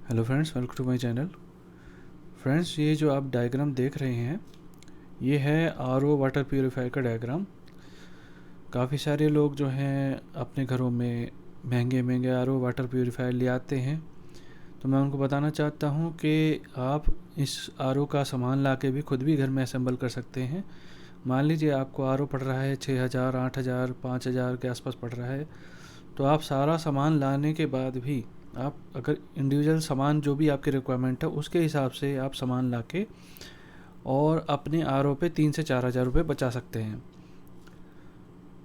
Hello friends, welcome to my channel. Friends, ये जो आप डायग्राम देख रहे हैं ये है आरओ वाटर प्यूरीफायर का डायग्राम। काफ़ी सारे लोग जो हैं अपने घरों में महंगे महंगे आरओ वाटर प्यूरीफायर ले आते हैं। तो मैं उनको बताना चाहता हूँ कि आप इस आरओ का सामान ला के भी खुद भी घर में असेंबल कर सकते हैं। मान लीजिए आपको आरओ पड़ रहा है 6,000, 8,000, 5,000 के आसपास पड़ रहा है। तो आप सारा सामान लाने के बाद भी आप अगर इंडिविजुअल सामान जो भी आपकी रिक्वायरमेंट है उसके हिसाब से आप सामान ला के और अपने आरओ पे 3 से 4 हज़ार रुपये बचा सकते हैं।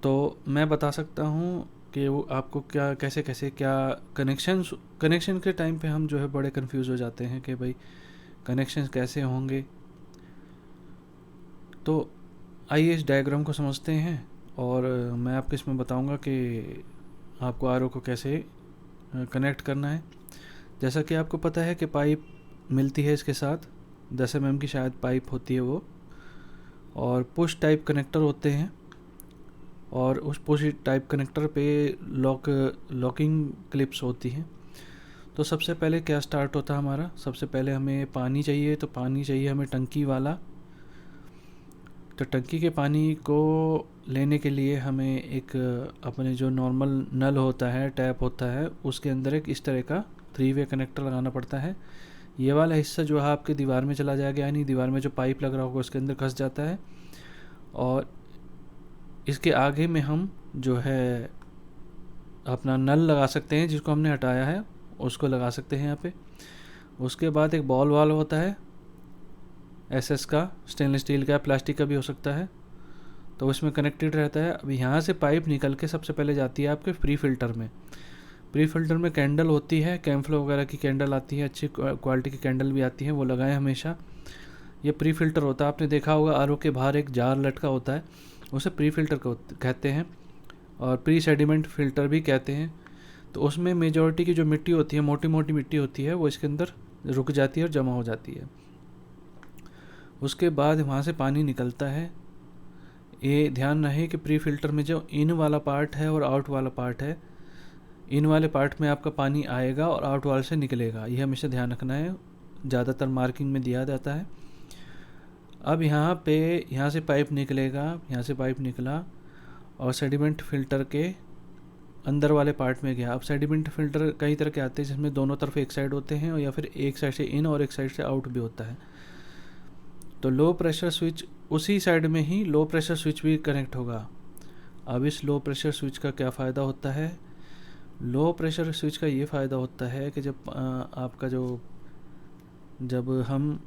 तो मैं बता सकता हूँ कि वो आपको क्या कैसे कैसे क्या कनेक्शन के टाइम पे हम जो है बड़े कंफ्यूज हो जाते हैं कि भाई कनेक्शन कैसे होंगे। तो आइए इस डायग्राम को समझते हैं और मैं आपको इसमें बताऊंगा कि आपको आरओ को कैसे कनेक्ट करना है। जैसा कि आपको पता है कि पाइप मिलती है इसके साथ 10 mm की शायद पाइप होती है वो, और पुश टाइप कनेक्टर होते हैं। और उस पुश टाइप कनेक्टर पे लॉकिंग क्लिप्स होती हैं। तो सबसे पहले क्या स्टार्ट होता है हमारा, सबसे पहले हमें पानी चाहिए। तो पानी चाहिए हमें टंकी वाला। तो टंकी के पानी को लेने के लिए हमें एक अपने जो नॉर्मल नल होता है, टैप होता है, उसके अंदर एक इस तरह का 3-वे कनेक्टर लगाना पड़ता है। ये वाला हिस्सा जो है आपके दीवार में चला जाएगा, यानी दीवार में जो पाइप लग रहा होगा उसके अंदर घस जाता है। और इसके आगे में हम जो है अपना नल लगा सकते हैं, जिसको हमने हटाया है उसको लगा सकते हैं यहाँ पे। उसके बाद एक बॉल वाल्व होता है एसएस का, स्टेनलेस स्टील का, प्लास्टिक का भी हो सकता है। तो उसमें कनेक्टेड रहता है। अब यहाँ से पाइप निकल के सबसे पहले जाती है आपके प्री फिल्टर में। प्री फिल्टर में कैंडल होती है, कैम्फ्लो वगैरह की कैंडल आती है, अच्छी क्वालिटी की कैंडल भी आती है, वो लगाएं हमेशा। ये प्री फिल्टर होता है, आपने देखा होगा आरओ के बाहर एक जार लटका होता है, उसे प्री फिल्टर कहते हैं, और प्री सेडिमेंट फिल्टर भी कहते हैं। तो उसमें मेजॉरिटी की जो मिट्टी होती है, मोटी मोटी मिट्टी होती है, वो इसके अंदर रुक जाती है और जमा हो जाती है। उसके बाद वहाँ से पानी निकलता है। ये ध्यान रहे कि प्री फिल्टर में जो इन वाला पार्ट है और आउट वाला पार्ट है, इन वाले पार्ट में आपका पानी आएगा और आउट वाले से निकलेगा, ये हमेशा ध्यान रखना है। ज़्यादातर मार्किंग में दिया जाता है। अब यहाँ से पाइप निकलेगा, यहाँ से पाइप निकला और सेडिमेंट फिल्टर के अंदर वाले पार्ट में गया। अब सेडिमेंट फिल्टर कई तरह के आते हैं, जिसमें दोनों तरफ एक साइड होते हैं, और या फिर एक साइड से इन और एक साइड से आउट भी होता है। तो लो प्रेशर स्विच उसी साइड में ही लो प्रेशर स्विच भी कनेक्ट होगा। अब इस लो प्रेशर स्विच का क्या फ़ायदा होता है? लो प्रेशर स्विच का ये फ़ायदा होता है कि जब हम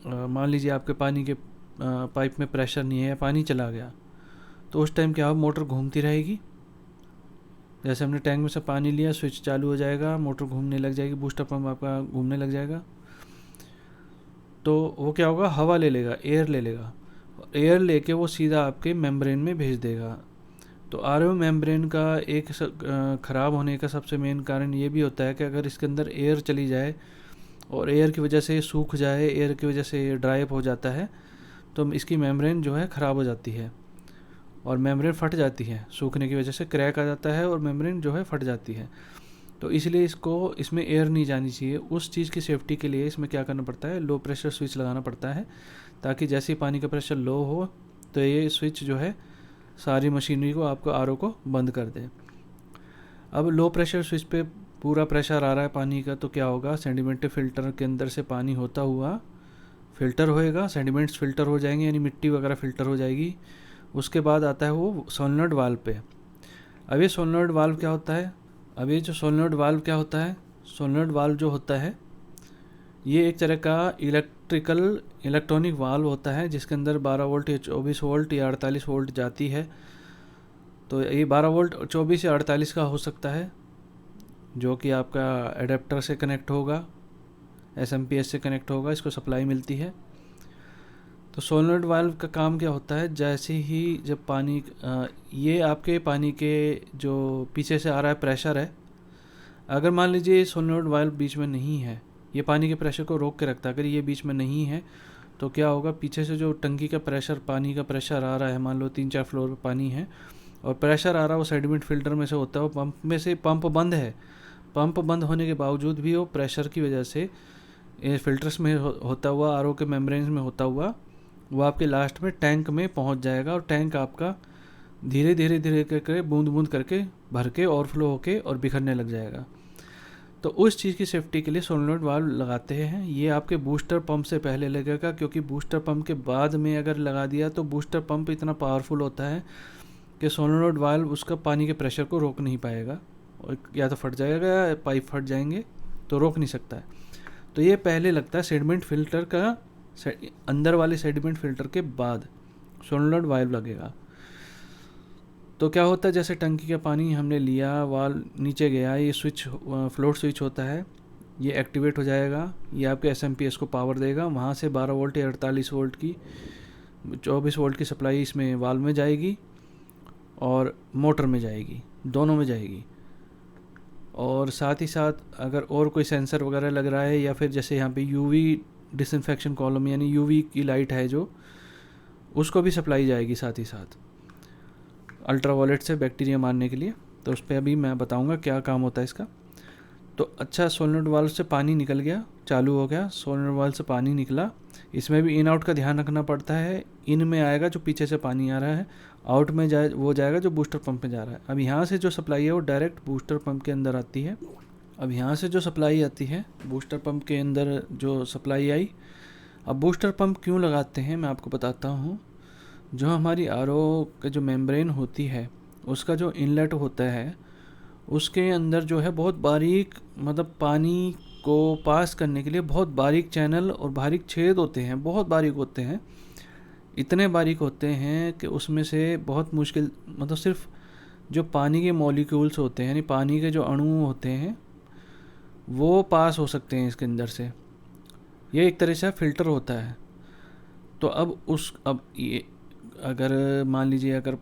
मान लीजिए आपके पानी के पाइप में प्रेशर नहीं है, पानी चला गया, तो उस टाइम क्या हो, मोटर घूमती रहेगी। जैसे हमने टैंक में से पानी लिया, स्विच चालू हो जाएगा, मोटर घूमने लग जाएगी, बूस्टर पंप आपका घूमने लग जाएगा। तो वो क्या होगा, हवा ले लेगा, एयर ले लेगा, एयर लेके वो सीधा आपके मेम्ब्रेन में भेज देगा। तो आरओ मेम्ब्रेन का एक ख़राब होने का सबसे मेन कारण ये भी होता है कि अगर इसके अंदर एयर चली जाए और एयर की वजह से सूख जाए, एयर की वजह से ड्राई अप हो जाता है, तो इसकी मेम्ब्रेन जो है ख़राब हो जाती है और मेम्ब्रेन फट जाती है। सूखने की वजह से क्रैक आ जाता है और मेम्ब्रेन जो है फट जाती है। तो इसलिए इसमें एयर नहीं जानी चाहिए। उस चीज़ की सेफ्टी के लिए इसमें क्या करना पड़ता है, लो प्रेशर स्विच लगाना पड़ता है, ताकि जैसे ही पानी का प्रेशर लो हो तो ये स्विच जो है सारी मशीनरी को, आपको आरओ को बंद कर दे। अब लो प्रेशर स्विच पे पूरा प्रेशर आ रहा है पानी का, तो क्या होगा, सेडिमेंट फिल्टर के अंदर से पानी होता हुआ फ़िल्टर होएगा, सेडिमेंट्स फ़िल्टर हो जाएंगे, यानी मिट्टी वगैरह फ़िल्टर हो जाएगी। उसके बाद आता है वो सोलेनोइड वाल्व पे। अब ये सोलेनोइड वाल्व क्या होता है, सोलेनोइड वाल्व जो होता है ये एक तरह का इलेक्ट्रॉनिक वाल्व होता है, जिसके अंदर 12 वोल्ट या 24 वोल्ट या 48 वोल्ट जाती है। तो ये 12 वोल्ट 24 या 48 का हो सकता है, जो कि आपका एडेप्टर से कनेक्ट होगा, एसएमपीएस से कनेक्ट होगा, इसको सप्लाई मिलती है। तो सोलेनोइड वाल्व का काम क्या होता है, जैसे ही जब ये आपके पानी के जो पीछे से आ रहा है प्रेशर है, अगर मान लीजिए सोलेनोइड वाल्व बीच में नहीं है, ये पानी के प्रेशर को रोक के रखता है, अगर ये बीच में नहीं है तो क्या होगा, पीछे से जो टंकी का प्रेशर, पानी का प्रेशर आ रहा है, मान लो 3-4 फ्लोर पर पानी है और प्रेशर आ रहा है, वो सेडिमेंट फिल्टर में से होता है, वो पंप में से, पंप बंद है पंप बंद होने के बावजूद भी वो प्रेशर की वजह से फिल्टर्स में होता हुआ, आरओ के मेम्ब्रेन्स में होता हुआ, वो आपके लास्ट में टैंक में पहुंच जाएगा और टैंक आपका धीरे धीरे धीरे करके बूंद बूंद करके भर के ओवरफ्लो होके और बिखरने लग जाएगा। तो उस चीज़ की सेफ्टी के लिए सोलेनोइड वाल्व लगाते हैं। ये आपके बूस्टर पंप से पहले लगेगा, क्योंकि बूस्टर पंप के बाद में अगर लगा दिया तो बूस्टर पंप इतना पावरफुल होता है कि सोलेनोइड वाल्व उसका पानी के प्रेशर को रोक नहीं पाएगा, और या तो फट जाएगा या पाइप फट जाएंगे, तो रोक नहीं सकता है। तो ये पहले लगता है सेडिमेंट फिल्टर का, अंदर वाले सेडिमेंट फिल्टर के बाद सोलेनोइड वाल्व लगेगा। तो क्या होता है, जैसे टंकी का पानी हमने लिया, वाल्व नीचे गया, ये स्विच फ्लोट स्विच होता है, ये एक्टिवेट हो जाएगा, ये आपके एसएमपीएस को पावर देगा। वहाँ से 12 वोल्ट या 48 वोल्ट की 24 वोल्ट की सप्लाई इसमें वाल्व में जाएगी और मोटर में जाएगी, दोनों में जाएगी। और साथ ही साथ अगर और कोई सेंसर वगैरह लग रहा है, या फिर जैसे यहाँ पे यूवी डिसइंफेक्शन कॉलम यानी यूवी की लाइट है जो, उसको भी सप्लाई जाएगी साथ ही साथ अल्ट्रावायलेट से बैक्टीरिया मारने के लिए। तो उस पर अभी मैं बताऊंगा क्या काम होता है इसका। तो अच्छा, सोलेनोइड वाल्व से पानी निकल गया, चालू हो गया, सोलेनोइड वाल्व से पानी निकला। इसमें भी इन आउट का ध्यान रखना पड़ता है। इन में आएगा जो पीछे से पानी आ रहा है, आउट में वो जाएगा जो बूस्टर पंप में जा रहा है। अब यहाँ से जो सप्लाई है वो डायरेक्ट बूस्टर पंप के अंदर आती है। अब यहाँ से जो सप्लाई आती है बूस्टर पंप के अंदर, जो सप्लाई आई, अब बूस्टर पंप क्यों लगाते हैं मैं आपको बताता हूँ। जो हमारी आरओ का जो मेम्ब्रेन होती है, उसका जो इनलेट होता है, उसके अंदर जो है बहुत बारीक, मतलब पानी को पास करने के लिए बहुत बारीक चैनल और बारीक छेद होते हैं, बहुत बारीक होते हैं। इतने बारीक होते हैं कि उसमें से बहुत मुश्किल, मतलब सिर्फ जो पानी के मॉलिक्यूल्स होते हैं, यानी पानी के जो अणु होते हैं, वो पास हो सकते हैं इसके अंदर से। ये एक तरह से फ़िल्टर होता है। तो अब ये अगर मान लीजिए अगर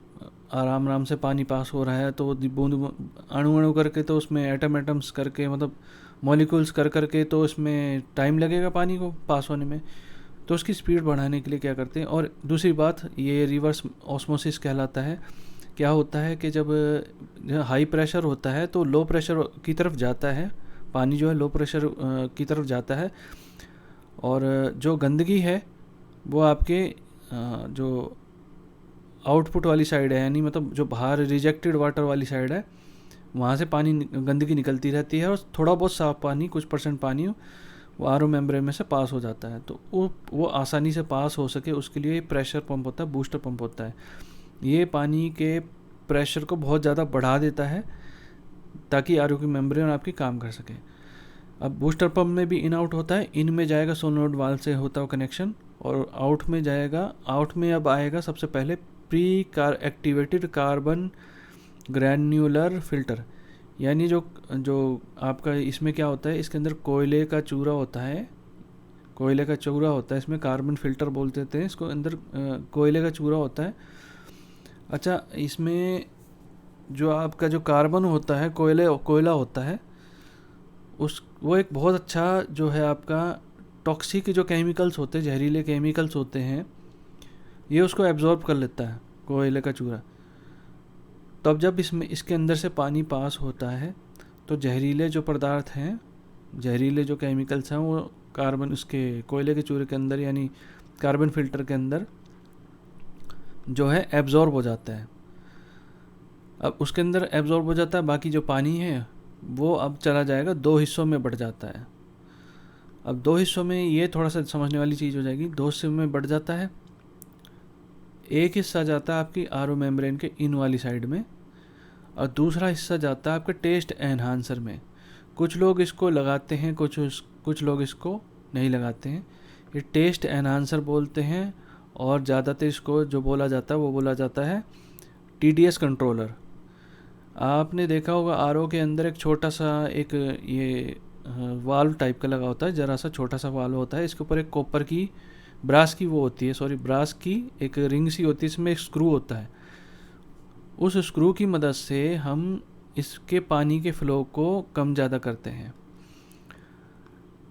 आराम आराम से पानी पास हो रहा है, तो बूंद अणु अणु करके, तो उसमें एटम्स करके, मतलब मॉलिक्यूल्स कर करके, तो उसमें टाइम लगेगा पानी को पास होने में। तो उसकी स्पीड बढ़ाने के लिए क्या करते हैं। और दूसरी बात, ये रिवर्स ऑस्मोसिस कहलाता है। क्या होता है कि जब हाई प्रेशर होता है तो लो प्रेशर की तरफ जाता है, पानी जो है लो प्रेशर की तरफ जाता है, और जो गंदगी है वो आपके जो आउटपुट वाली साइड है, यानी मतलब जो बाहर रिजेक्टेड वाटर वाली साइड है, वहाँ से पानी गंदगी निकलती रहती है, और थोड़ा बहुत साफ पानी, कुछ परसेंट पानी वो आरओ मेम्ब्रेन में से पास हो जाता है। तो वो आसानी से पास हो सके उसके लिए प्रेशर पंप होता है, बूस्टर पंप होता है। ये पानी के प्रेशर को बहुत ज़्यादा बढ़ा देता है ताकि आरओ की मेम्ब्रेन आपकी काम कर सके। अब बूस्टर पंप में भी इन आउट होता है। इन में जाएगा सोलेनोइड वाल्व से होता है कनेक्शन, और आउट में जाएगा, आउट में अब आएगा सबसे पहले pre activated carbon granular filter, यानी जो आपका इसमें क्या होता है, इसके अंदर कोयले का चूरा होता है, कोयले का चूरा होता है इसमें, कार्बन फिल्टर बोल देते हैं इसको, अंदर कोयले का चूरा होता है। अच्छा, इसमें जो आपका जो कार्बन होता है, कोयला होता है, वो एक बहुत अच्छा जो है आपका टॉक्सिक जो केमिकल्स होते हैं, जहरीले केमिकल्स होते हैं, ये उसको एब्जॉर्ब कर लेता है कोयले का चूरा। तब जब इसके अंदर से पानी पास होता है तो जहरीले जो पदार्थ हैं, जहरीले जो केमिकल्स हैं, वो कार्बन उसके कोयले के चूरे के अंदर, यानी कार्बन फिल्टर के अंदर जो है एब्जॉर्ब हो जाता है। अब उसके अंदर एब्जॉर्ब हो जाता है, बाकी जो पानी है वो अब चला जाएगा, 2 हिस्सों में बढ़ जाता है। अब 2 हिस्सों में ये थोड़ा सा समझने वाली चीज़ हो जाएगी। 2 हिस्सों में बढ़ जाता है, एक हिस्सा जाता है आपकी आरओ मेम्ब्रेन के इन वाली साइड में, और दूसरा हिस्सा जाता है आपके टेस्ट एनहांसर में। कुछ लोग इसको लगाते हैं, कुछ लोग इसको नहीं लगाते हैं। ये टेस्ट एनहांसर बोलते हैं, और ज़्यादातर इसको जो बोला जाता है वो बोला जाता है टीडीएस कंट्रोलर। आपने देखा होगा आरओ के अंदर एक छोटा सा एक ये वाल्व टाइप का लगा होता है, ज़रा सा छोटा सा वाल्व होता है, इसके ऊपर एक कॉपर की ब्रास की एक रिंग सी होती है, इसमें एक स्क्रू होता है। उस स्क्रू की मदद से हम इसके पानी के फ्लो को कम ज़्यादा करते हैं।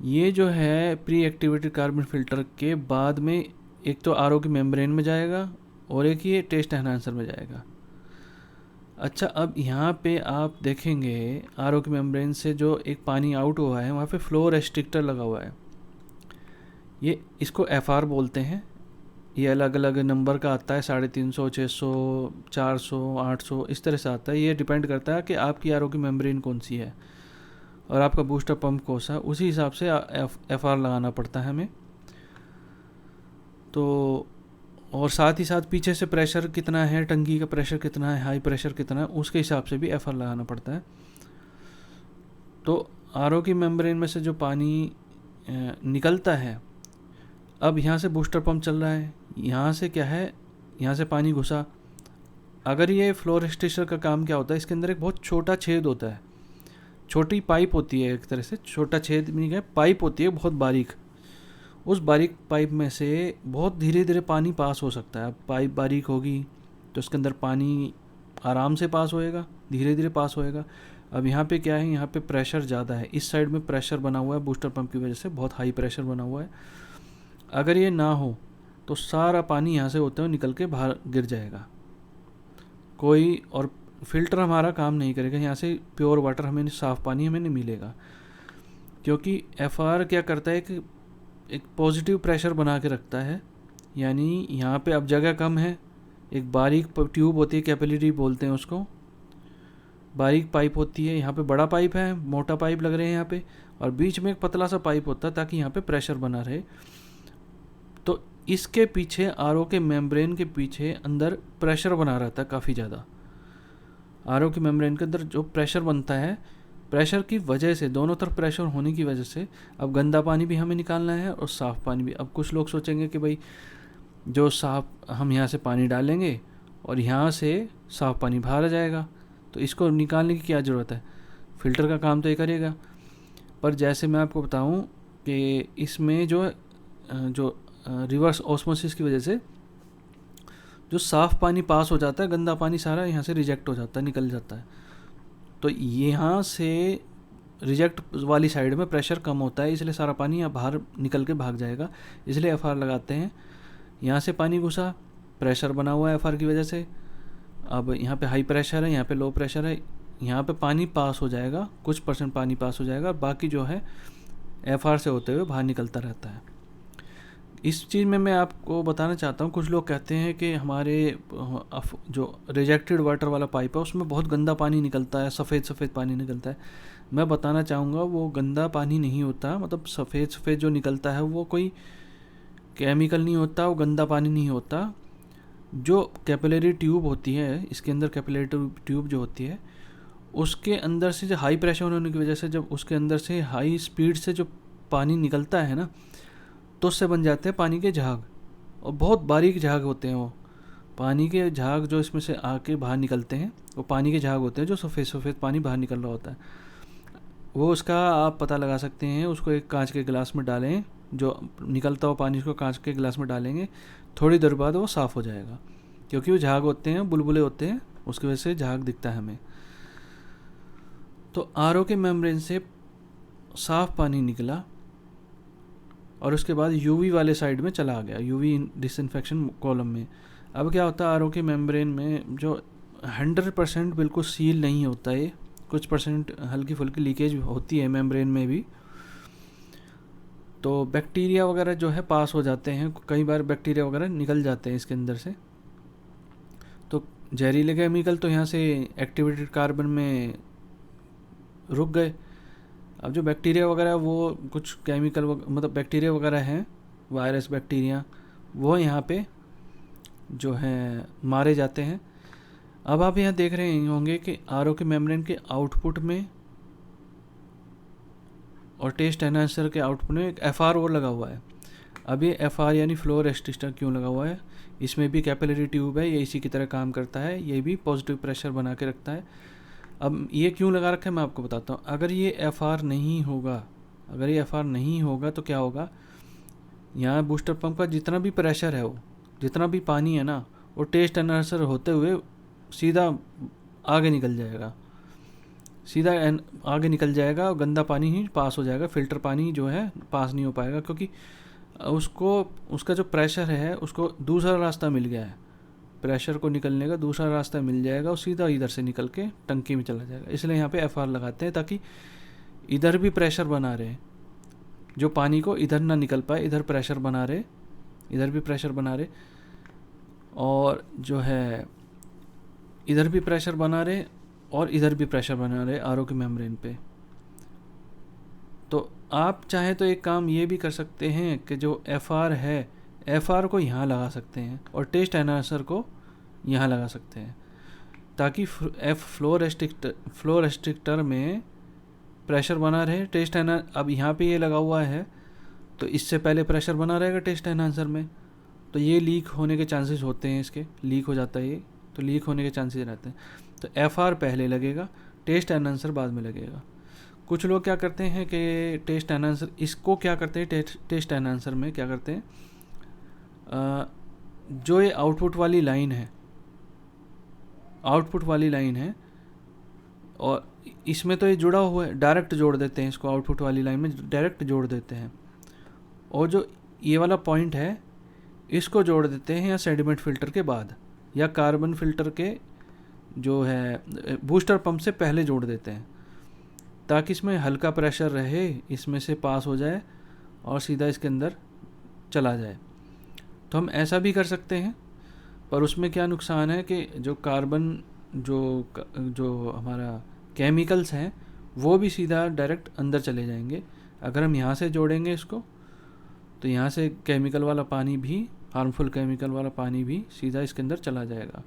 ये जो है प्री एक्टिवेटेड कार्बन फिल्टर के बाद में एक तो आरओ की मेम्ब्रेन में जाएगा, और एक ये टेस्ट एनहांसर में जाएगा। अच्छा, अब यहाँ पे आप देखेंगे आरओ की मेम्ब्रेन से जो एक पानी आउट हुआ है वहाँ पे फ्लो रेस्ट्रिक्टर लगा हुआ है। ये इसको एफआर बोलते हैं। ये अलग अलग नंबर का आता है, 350, 600, 400, 800 इस तरह से आता है। ये डिपेंड करता है कि आपकी आरओ की मेम्ब्रेन कौन सी है और आपका बूस्टर पंप कौन सा है, उसी हिसाब से एफआर लगाना पड़ता है हमें। तो और साथ ही साथ पीछे से प्रेशर कितना है, टंकी का प्रेशर कितना है, हाई प्रेशर कितना है, उसके हिसाब से भी एफआर लगाना पड़ता है। तो आरओ की मेम्ब्रेन में से जो पानी निकलता है, अब यहाँ से बूस्टर पंप चल रहा है, यहाँ से क्या है, यहाँ से पानी घुसा। अगर ये फ्लो रेस्ट्रिक्टर का काम क्या होता है, इसके अंदर एक बहुत छोटा छेद होता है, छोटी पाइप होती है, एक तरह से छोटा छेद नहीं है, पाइप होती है बहुत बारीक। उस बारीक पाइप में से बहुत धीरे धीरे पानी पास हो सकता है। पाइप बारीक होगी तो उसके अंदर पानी आराम से पास होएगा, धीरे धीरे पास होएगा। अब यहाँ पे क्या है, यहाँ पे प्रेशर ज़्यादा है, इस साइड में प्रेशर बना हुआ है बूस्टर पंप की वजह से, बहुत हाई प्रेशर बना हुआ है। अगर ये ना हो तो सारा पानी यहाँ से होते हुए निकल के बाहर गिर जाएगा, कोई और फिल्टर हमारा काम नहीं करेगा, यहाँ से प्योर वाटर हमें, साफ़ पानी हमें नहीं मिलेगा। क्योंकि एफआर क्या करता है कि एक पॉजिटिव प्रेशर बना के रखता है, यानी यहाँ पे अब जगह कम है, एक बारीक ट्यूब होती है, कैपिलरी बोलते हैं उसको, बारीक पाइप होती है, यहाँ पे बड़ा पाइप है, मोटा पाइप लग रहे हैं यहाँ पे, और बीच में एक पतला सा पाइप होता है ताकि यहाँ पे प्रेशर बना रहे। तो इसके पीछे आरओ के मेम्ब्रेन के पीछे अंदर प्रेशर बना रहता है काफ़ी ज़्यादा। आरओ की मेम्ब्रेन के अंदर जो प्रेशर बनता है, प्रेशर की वजह से, दोनों तरफ प्रेशर होने की वजह से अब गंदा पानी भी हमें निकालना है और साफ़ पानी भी। अब कुछ लोग सोचेंगे कि भाई जो साफ़ हम यहाँ से पानी डालेंगे और यहाँ से साफ़ पानी बाहर आ जाएगा, तो इसको निकालने की क्या ज़रूरत है, फ़िल्टर का काम तो ये करेगा। पर जैसे मैं आपको बताऊँ कि इसमें जो रिवर्स ऑस्मोसिस की वजह से जो साफ़ पानी पास हो जाता है, गंदा पानी सारा यहाँ से रिजेक्ट हो जाता है, निकल जाता है। तो यहाँ से रिजेक्ट वाली साइड में प्रेशर कम होता है, इसलिए सारा पानी यहाँ बाहर निकल के भाग जाएगा, इसलिए एफआर लगाते हैं। यहाँ से पानी घुसा, प्रेशर बना हुआ है एफआर की वजह से, अब यहाँ पे हाई प्रेशर है, यहाँ पे लो प्रेशर है, यहाँ पे पानी पास हो जाएगा, कुछ परसेंट पानी पास हो जाएगा, बाकी जो है एफआर से होते हुए बाहर निकलता रहता है। इस चीज़ में मैं आपको बताना चाहता हूँ, कुछ लोग कहते हैं कि हमारे जो रिजेक्टेड वाटर वाला पाइप है उसमें बहुत गंदा पानी निकलता है, सफ़ेद सफ़ेद पानी निकलता है। मैं बताना चाहूँगा वो गंदा पानी नहीं होता, मतलब सफ़ेद सफ़ेद जो निकलता है वो कोई केमिकल नहीं होता, वो गंदा पानी नहीं होता। जो कैपिलरी ट्यूब होती है, इसके अंदर कैपिलरी ट्यूब जो होती है, उसके अंदर से जो हाई प्रेशर होने की वजह से जब उसके अंदर से हाई स्पीड से जो पानी निकलता है ना, तो उससे बन जाते हैं पानी के झाग, और बहुत बारीक झाग होते हैं। वो पानी के झाग जो इसमें से आके बाहर निकलते हैं, वो पानी के झाग होते हैं, जो सफ़ेद सफ़ेद पानी बाहर निकल रहा होता है। वो उसका आप पता लगा सकते हैं, उसको एक कांच के गिलास में डालें, जो निकलता हुआ पानी उसको कांच के गिलास में डालेंगे, थोड़ी देर बाद वो साफ़ हो जाएगा, क्योंकि वो झाग होते हैं, बुलबुले होते हैं, उसकी वजह से झाग दिखता है हमें। तो आरओ के मेम्ब्रेन से साफ़ पानी निकला और उसके बाद यूवी वाले साइड में चला गया, यूवी डिसइंफेक्शन कॉलम में। अब क्या होता है, आरओ के मेम्ब्रेन में जो 100% बिल्कुल सील नहीं होता है, कुछ परसेंट हल्की फुल्की लीकेज होती है मेम्ब्रेन में भी, तो बैक्टीरिया वगैरह जो है पास हो जाते हैं, कई बार बैक्टीरिया वगैरह निकल जाते हैं इसके अंदर से। तो जहरीले केमिकल तो यहाँ से एक्टिवेटेड कार्बन में रुक गए। अब जो बैक्टीरिया वगैरह, वो कुछ केमिकल मतलब बैक्टीरिया वगैरह हैं, वायरस बैक्टीरिया, वो यहाँ पे जो है मारे जाते हैं। अब आप यहाँ देख रहे होंगे कि आरओ के मेम्ब्रेन के आउटपुट में और टेस्ट एनहांसर के आउटपुट में एक एफआर और लगा हुआ है। अब ये एफआर यानी फ्लो रेस्ट्रिक्टर क्यों लगा हुआ है, इसमें भी कैपिलरी ट्यूब है, ये इसी की तरह काम करता है, ये भी पॉजिटिव प्रेशर बना के रखता है। अब ये क्यों लगा रखा है मैं आपको बताता हूँ। अगर ये एफआर नहीं होगा तो क्या होगा, यहाँ बूस्टर पंप का जितना भी प्रेशर है, वो जितना भी पानी है ना, वो टेस्ट एनहांसर होते हुए सीधा आगे निकल जाएगा और गंदा पानी ही पास हो जाएगा, फ़िल्टर पानी जो है पास नहीं हो पाएगा, क्योंकि उसका जो प्रेशर है उसको दूसरा रास्ता मिल गया है, प्रेशर को निकलने का दूसरा रास्ता मिल जाएगा और सीधा इधर से निकल के टंकी में चला जाएगा। इसलिए यहाँ पे FR लगाते हैं ताकि इधर भी प्रेशर बना रहे, जो पानी को इधर ना निकल पाए, इधर प्रेशर बना रहे, इधर भी प्रेशर बना रहे, और जो है इधर भी प्रेशर बना रहे और इधर भी प्रेशर बना रहे RO की मेम्ब्रेन पे। तो आप चाहे तो एक काम ये भी कर सकते हैं कि जो FR है, FR को यहाँ लगा सकते हैं और टेस्ट एनहांसर को यहाँ लगा सकते हैं, ताकि फ्लो रेस्ट्रिक्टर में प्रेशर बना रहे। टेस्ट अब यहाँ पे ये लगा हुआ है तो इससे पहले प्रेशर बना रहेगा टेस्ट एनहांसर में, तो ये लीक होने के चांसेस होते हैं, इसके लीक हो जाता है ये, तो लीक होने के चांसेस रहते हैं। तो FR पहले लगेगा, टेस्ट एनहांसर बाद में लगेगा। कुछ लोग क्या करते हैं कि टेस्ट एनहांसर, इसको क्या करते हैं, टेस्ट एनहांसर में क्या करते हैं, जो ये आउटपुट वाली लाइन है और इसमें तो ये जुड़ा हुआ है, डायरेक्ट जोड़ देते हैं इसको, आउटपुट वाली लाइन में डायरेक्ट जोड़ देते हैं, और जो ये वाला पॉइंट है इसको जोड़ देते हैं या सेडिमेंट फिल्टर के बाद या कार्बन फिल्टर के जो है बूस्टर पंप से पहले जोड़ देते हैं, ताकि इसमें हल्का प्रेशर रहे, इसमें से पास हो जाए और सीधा इसके अंदर चला जाए। तो हम ऐसा भी कर सकते हैं, पर उसमें क्या नुकसान है कि जो कार्बन जो हमारा केमिकल्स हैं वो भी सीधा डायरेक्ट अंदर चले जाएंगे। अगर हम यहाँ से जोड़ेंगे इसको तो यहाँ से केमिकल वाला पानी भी, हार्मफुल केमिकल वाला पानी भी सीधा इसके अंदर चला जाएगा।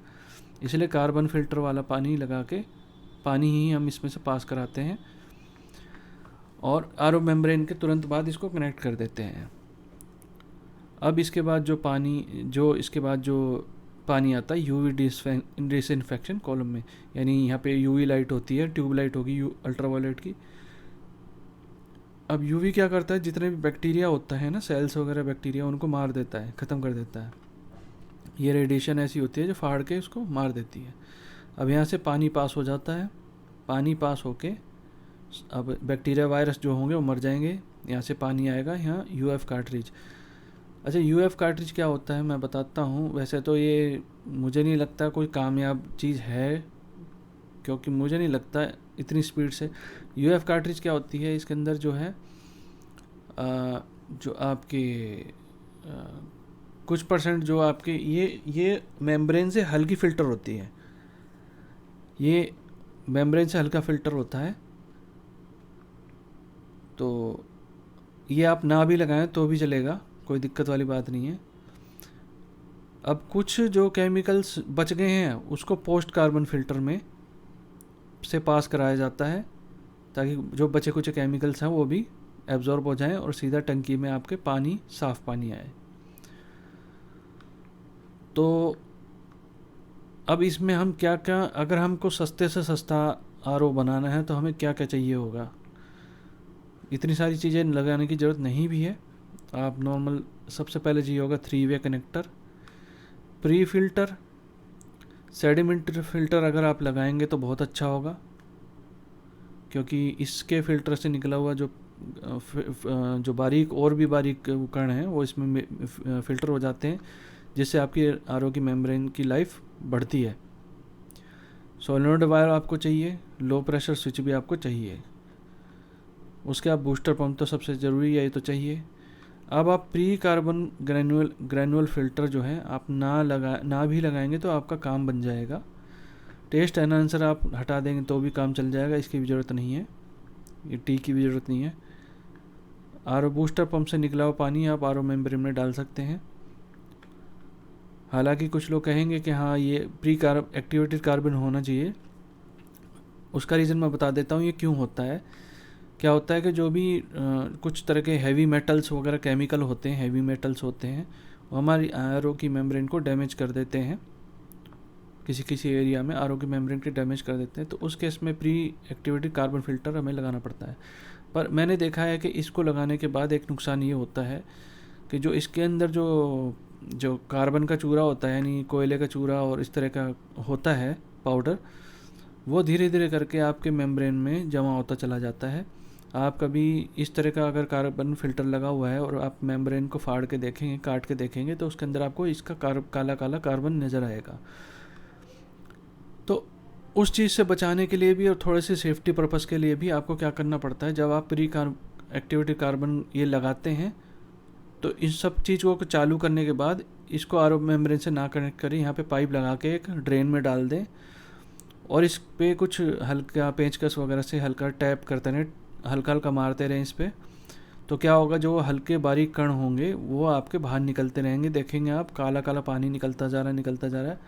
इसलिए कार्बन फिल्टर वाला पानी लगा के पानी ही हम इसमें से पास कराते हैं और RO मेम्ब्रेन के तुरंत बाद इसको कनेक्ट कर देते हैं। अब इसके बाद इसके बाद जो पानी आता है UV डिसइंफेक्शन कॉलम में, यानी यहाँ पे UV लाइट होती है, ट्यूब लाइट होगी अल्ट्रावायलेट की। अब UV क्या करता है, जितने भी बैक्टीरिया होता है ना, सेल्स वगैरह बैक्टीरिया, उनको मार देता है, ख़त्म कर देता है। ये रेडिएशन ऐसी होती है जो फाड़ के उसको मार देती है। अब यहाँ से पानी पास हो जाता है, पानी पास होके अब बैक्टीरिया वायरस जो होंगे वो मर जाएंगे। यहाँ से पानी आएगा यहाँ UF कार्ट्रिज। अच्छा, UF कार्ट्रिज क्या होता है मैं बताता हूँ। वैसे तो ये मुझे नहीं लगता कोई कामयाब चीज़ है, क्योंकि मुझे नहीं लगता इतनी स्पीड से। UF कार्ट्रिज क्या होती है, इसके अंदर जो है जो आपके कुछ परसेंट जो आपके ये मेम्ब्रेन से हल्की फ़िल्टर होती है, ये मेम्ब्रेन से हल्का फ़िल्टर होता है। तो ये आप ना भी लगाएं तो भी चलेगा, कोई दिक्कत वाली बात नहीं है। अब कुछ जो केमिकल्स बच गए हैं उसको पोस्ट कार्बन फिल्टर में से पास कराया जाता है, ताकि जो बचे कुछ केमिकल्स हैं वो भी एब्जॉर्ब हो जाएं और सीधा टंकी में आपके पानी, साफ़ पानी आए। तो अब इसमें हम क्या क्या, अगर हमको सस्ते से सस्ता RO बनाना है तो हमें क्या क्या चाहिए होगा। इतनी सारी चीज़ें लगाने की ज़रूरत नहीं भी है। आप नॉर्मल सबसे पहले चाहिए होगा 3-वे connector, pre filter, sediment filter अगर आप लगाएंगे तो बहुत अच्छा होगा, क्योंकि इसके फ़िल्टर से निकला हुआ जो बारीक और भी बारीक कण हैं वो इसमें फ़िल्टर हो जाते हैं, जिससे आपकी RO की मेम्ब्रेन की लाइफ बढ़ती है। सोलेनोइड वायर आपको चाहिए, लो प्रेशर स्विच भी आपको चाहिए, उसके आप बूस्टर पंप तो सबसे ज़रूरी है, ये तो चाहिए। अब आप प्री कार्बन ग्रैनुअल फ़िल्टर जो है आप ना भी लगाएंगे तो आपका काम बन जाएगा। टेस्ट एनहांसर आप हटा देंगे तो भी काम चल जाएगा, इसकी भी ज़रूरत नहीं है, ये टी की भी ज़रूरत नहीं है। RO बूस्टर पंप से निकला हुआ पानी आप RO मेम्ब्रेन में डाल सकते हैं। हालांकि कुछ लोग कहेंगे कि हाँ ये एक्टिवेटेड कार्बन होना चाहिए, उसका रीज़न मैं बता देता हूँ ये क्यों होता है। क्या होता है कि जो भी कुछ तरह के हैवी मेटल्स वगैरह केमिकल होते हैं, हैवी मेटल्स होते हैं, वो हमारी RO की मेम्ब्रेन को डैमेज कर देते हैं, किसी एरिया में RO की मेम्ब्रेन के डैमेज कर देते हैं। तो उस केस में प्री एक्टिवेटेड कार्बन फिल्टर हमें लगाना पड़ता है। पर मैंने देखा है कि इसको लगाने के बाद एक नुकसान ये होता है कि जो इसके अंदर जो कार्बन का चूरा होता है, यानी कोयले का चूरा और इस तरह का होता है पाउडर, वो धीरे धीरे करके आपके मेम्ब्रेन में जमा होता चला जाता है। आप कभी इस तरह का अगर कार्बन फिल्टर लगा हुआ है और आप मेम्ब्रेन को फाड़ के देखेंगे, काट के देखेंगे, तो उसके अंदर आपको इसका काला काला कार्बन नज़र आएगा। तो उस चीज़ से बचाने के लिए भी और थोड़े से सेफ्टी पर्पज़ के लिए भी आपको क्या करना पड़ता है, जब आप प्री एक्टिवेटेड कार्बन ये लगाते हैं तो इन सब चीज़ को चालू करने के बाद इसको आर ओ मेम्ब्रेन से ना कनेक्ट करें, यहाँ पे पाइप लगा के एक ड्रेन में डाल दें और इस पे कुछ हल्का पेंचकस वगैरह से हल्का टैप करते रहें, हल्का हल्का मारते रहें इस पर। तो क्या होगा, जो हल्के बारीक कण होंगे वो आपके बाहर निकलते रहेंगे, देखेंगे आप काला काला पानी निकलता जा रहा है, निकलता जा रहा है।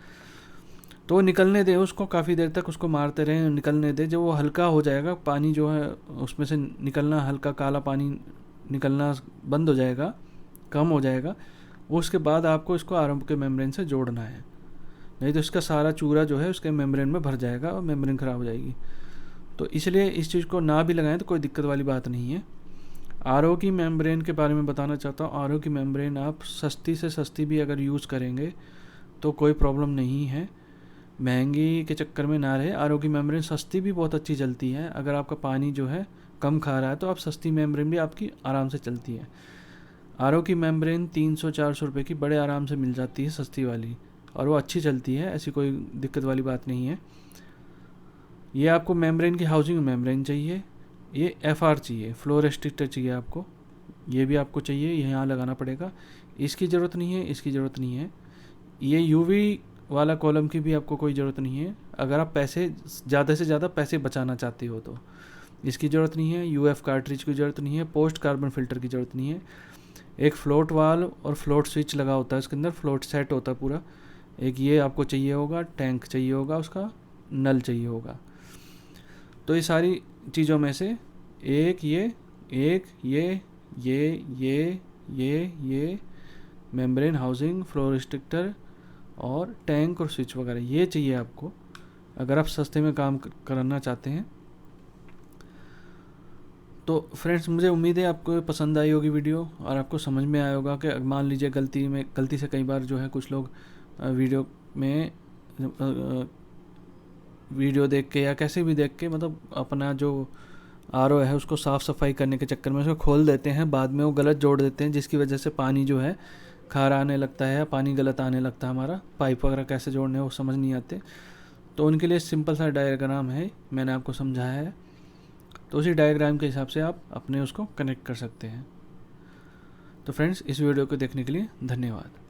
तो निकलने दें उसको, काफ़ी देर तक उसको मारते रहें, निकलने दें। जब वो हल्का हो जाएगा, पानी जो है उसमें से निकलना, हल्का काला पानी निकलना बंद हो जाएगा, कम हो जाएगा, उसके बाद आपको इसको आर के मेम्ब्रेन से जोड़ना है, नहीं तो इसका सारा चूरा जो है उसके मेम्ब्रेन में भर जाएगा और मेम्ब्रेन ख़राब हो जाएगी। तो इसलिए इस चीज़ को ना भी लगाएं तो कोई दिक्कत वाली बात नहीं है। आर की मेम्ब्रेन के बारे में बताना चाहता हूँ। आर की मेम्ब्रेन आप सस्ती से सस्ती भी अगर यूज़ करेंगे तो कोई प्रॉब्लम नहीं है, महंगी के चक्कर में ना रहे। आर की मेम्ब्रेन सस्ती भी बहुत अच्छी चलती है। अगर आपका पानी जो है कम खा रहा है तो आप सस्ती मेम्ब्रेन भी आपकी आराम से चलती है। आर की मेम्ब्रेन 300-400 रुपये की बड़े आराम से मिल जाती है सस्ती वाली, और वो अच्छी चलती है, ऐसी कोई दिक्कत वाली बात नहीं है। ये आपको मेम्ब्रेन की हाउसिंग मेम्ब्रेन चाहिए, ये FR चाहिए, फ्लो रेस्ट्रिक्टर चाहिए आपको, ये भी आपको चाहिए, ये यहाँ लगाना पड़ेगा। इसकी ज़रूरत नहीं है, इसकी ज़रूरत नहीं है। ये UV वाला कॉलम की भी आपको कोई ज़रूरत नहीं है, अगर आप पैसे ज़्यादा से ज़्यादा पैसे बचाना चाहते हो तो इसकी ज़रूरत नहीं है। UF कार्ट्रिज की ज़रूरत नहीं है, पोस्ट कार्बन फिल्टर की ज़रूरत नहीं है। एक फ्लोट वाल और फ्लोट स्विच लगा होता है उसके अंदर, फ्लोट सेट होता है पूरा। एक ये आपको चाहिए होगा, टैंक चाहिए होगा, उसका नल चाहिए होगा। तो ये सारी चीज़ों में से एक ये मेम्ब्रेन, हाउसिंग, फ्लो रिस्ट्रिक्टर और टैंक और स्विच वगैरह ये चाहिए आपको, अगर आप सस्ते में काम करना चाहते हैं। तो फ्रेंड्स, मुझे उम्मीद है आपको पसंद आई होगी वीडियो और आपको समझ में आया होगा कि मान लीजिए गलती से कई बार जो है कुछ लोग वीडियो देख के या कैसे भी देख के, मतलब अपना जो RO है उसको साफ़ सफाई करने के चक्कर में उसको खोल देते हैं, बाद में वो गलत जोड़ देते हैं, जिसकी वजह से पानी जो है खारा आने लगता है, पानी गलत आने लगता है, हमारा पाइप वगैरह कैसे जोड़ने वो समझ नहीं आते। तो उनके लिए सिंपल सा डायग्राम है, मैंने आपको समझाया है, तो उसी डायग्राम के हिसाब से आप अपने उसको कनेक्ट कर सकते हैं। तो फ्रेंड्स, इस वीडियो को देखने के लिए धन्यवाद।